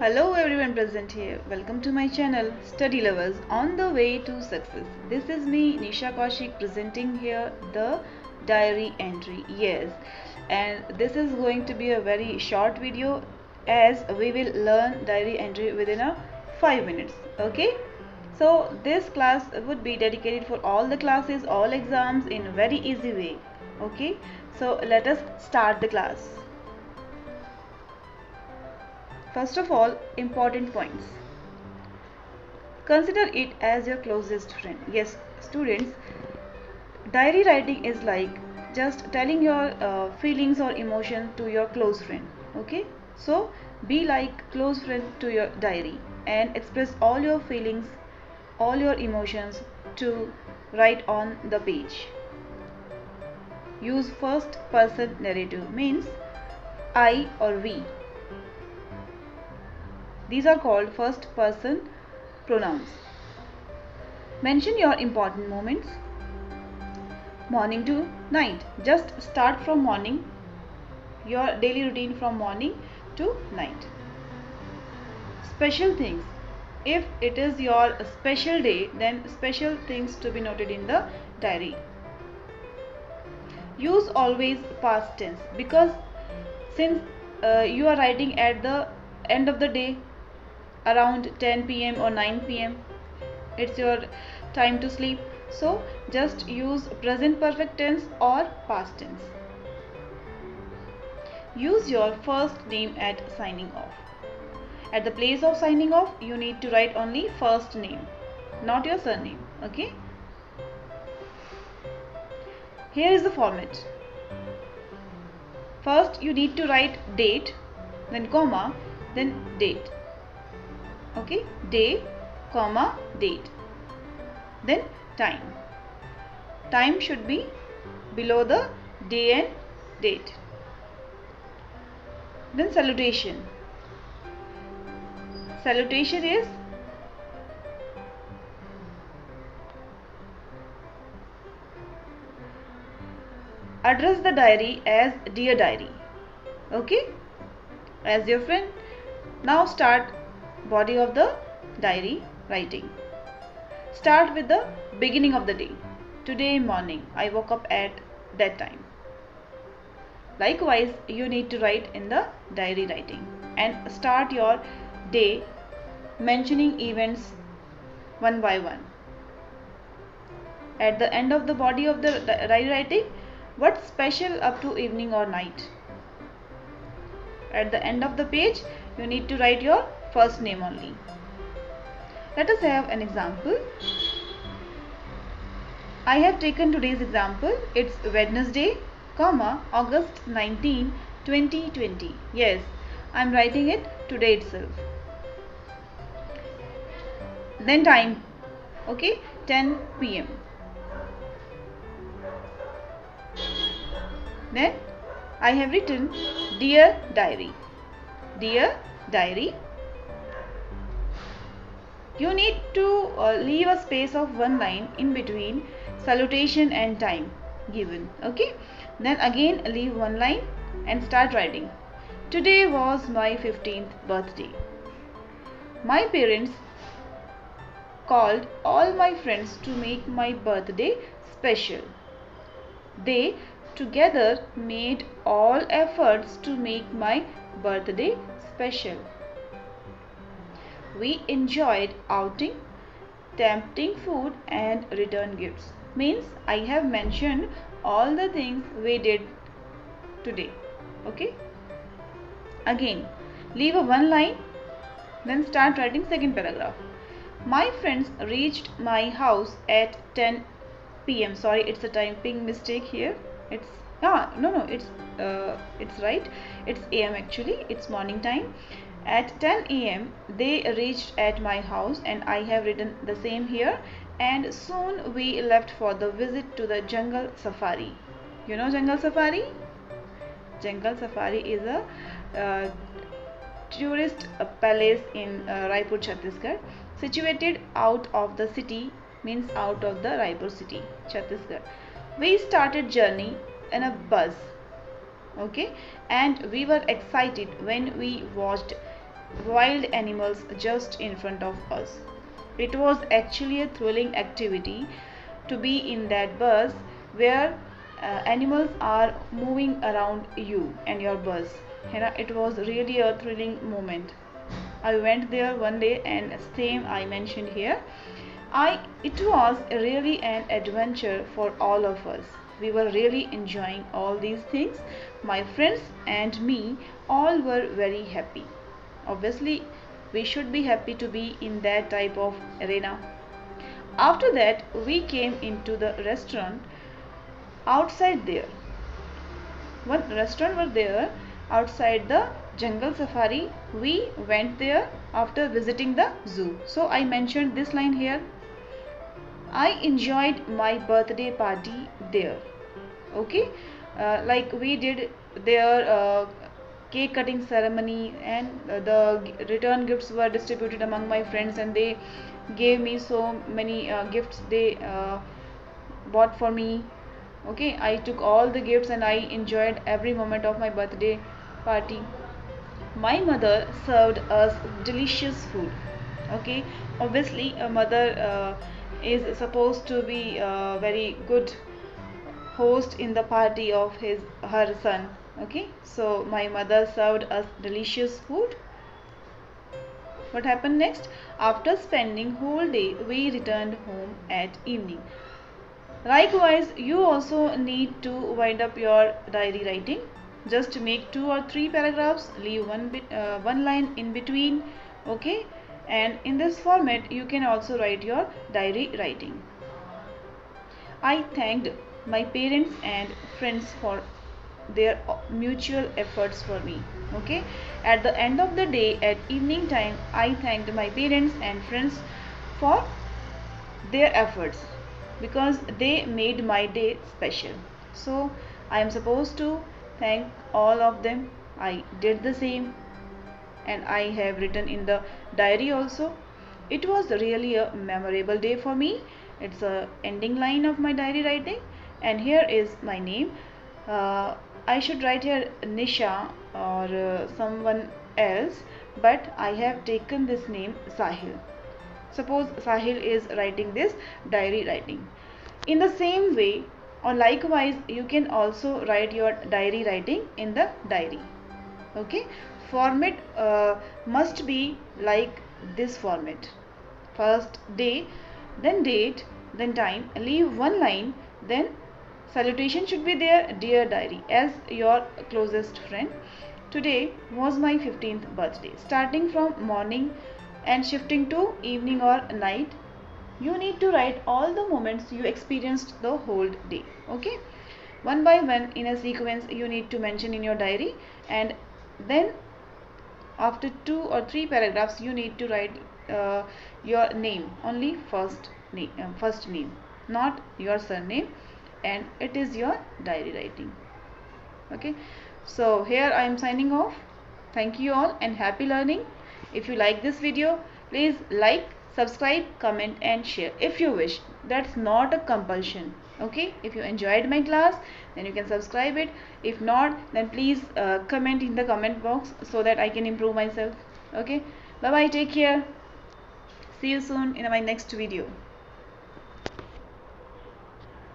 Hello everyone present here. Welcome to my channel Study Lovers on the way to success. This is me Nisha Kaushik presenting here the diary entry. Yes, and this is going to be a very short video as we will learn diary entry within a 5 minutes. Okay? So this class would be dedicated for all the classes, all exams in a very easy way. Okay? So let us start the class. First of all, important points. Consider it as your closest friend. Yes, students, diary writing is like just telling your feelings or emotions to your close friend. Okay? So, be like close friend to your diary and express all your feelings, all your emotions to write on the page. Use first person narrative means I or we. These are called first person pronouns. Mention your important moments. Morning to night. Just start from morning. Your daily routine from morning to night. Special things. If it is your special day, then special things to be noted in the diary. Use always past tense because since you are writing at the end of the day, around 10 p.m. or 9 p.m. it's your time to sleep, so just use present perfect tense or past tense. Use your first name at signing off. At the place of signing off you need to write only first name, not your surname. Okay, here is the format. First you need to write date, then comma, then date. Okay, day, comma, date. Then time should be below the day and date. Then salutation is address the diary as dear diary. Okay, as your friend. Now start body of the diary writing. Start with the beginning of the day. Today morning I woke up at that time. Likewise you need to write in the diary writing and start your day mentioning events one by one. At the end of the body of the diary writing, what's special up to evening or night. At the end of the page you need to write your first name only. Let us have an example. I have taken today's example. It's Wednesday, August 19, 2020. Yes, I am writing it today itself. Then time, okay, 10 p.m. Then I have written dear diary. Dear diary. You need to leave a space of one line in between salutation and time given. Okay, then again leave one line and start writing. Today was my 15th birthday. My parents called all my friends to make my birthday special. They together made all efforts to make my birthday special. We enjoyed outing, tempting food and return gifts. Means I have mentioned all the things we did today. Okay. Again, leave a one line, then start writing second paragraph. My friends reached my house at 10 p.m. Sorry, it's a typing mistake here. It's it's right. It's AM actually. It's morning time. At 10 a.m. they reached at my house and I have written the same here, and soon we left for the visit to the jungle safari. You know jungle safari? Jungle safari is a tourist palace in Raipur, Chhattisgarh, situated out of the city, means out of the Raipur city, Chhattisgarh. We started journey in a bus. Okay, and we were excited when we watched wild animals just in front of us. It was actually a thrilling activity to be in that bus where animals are moving around you and your bus. It was really a thrilling moment. I went there one day, and same I mentioned here. It was really an adventure for all of us. We were really enjoying all these things. My friends and me all were very happy. Obviously, we should be happy to be in that type of arena. After that, we came into the restaurant outside there. One restaurant was there outside the jungle safari. We went there after visiting the zoo. So I mentioned this line here. I enjoyed my birthday party there. Okay, like we did their cake cutting ceremony, and the return gifts were distributed among my friends, and they gave me so many gifts they bought for me. Okay, I took all the gifts and I enjoyed every moment of my birthday party. My mother served us delicious food. Okay, obviously a mother is supposed to be a very good host in the party of her son. Okay, so my mother served us delicious food. What happened next? After spending whole day, we returned home at evening. Likewise, you also need to wind up your diary writing. Just make 2 or 3 paragraphs, leave one line in between. Okay, and in this format you can also write your diary writing. I thanked my parents and friends for their mutual efforts for me. Okay, at the end of the day, at evening time, I thanked my parents and friends for their efforts because they made my day special. So I am supposed to thank all of them. I did the same, and I have written in the diary also. It was really a memorable day for me. It's a ending line of my diary writing, and here is my name. I should write here Nisha or someone else, but I have taken this name Sahil. Suppose Sahil is writing this diary writing. In the same way, or likewise, you can also write your diary writing in the diary. Okay, format must be like this format. First day, then date, then time, leave one line, then salutation should be there. Dear diary, as your closest friend, today was my 15th birthday. Starting from morning and shifting to evening or night, you need to write all the moments you experienced the whole day. Okay, one by one in a sequence you need to mention in your diary, and then after 2 or 3 paragraphs you need to write your name, only first name, not your surname, and it is your diary writing. Okay, so here I am signing off. Thank you all and happy learning. If you like this video, please like, subscribe, comment and share if you wish. That's not a compulsion. Okay, if you enjoyed my class, then you can subscribe it. If not, then please comment in the comment box so that I can improve myself. Okay, bye bye, take care. See you soon in my next video.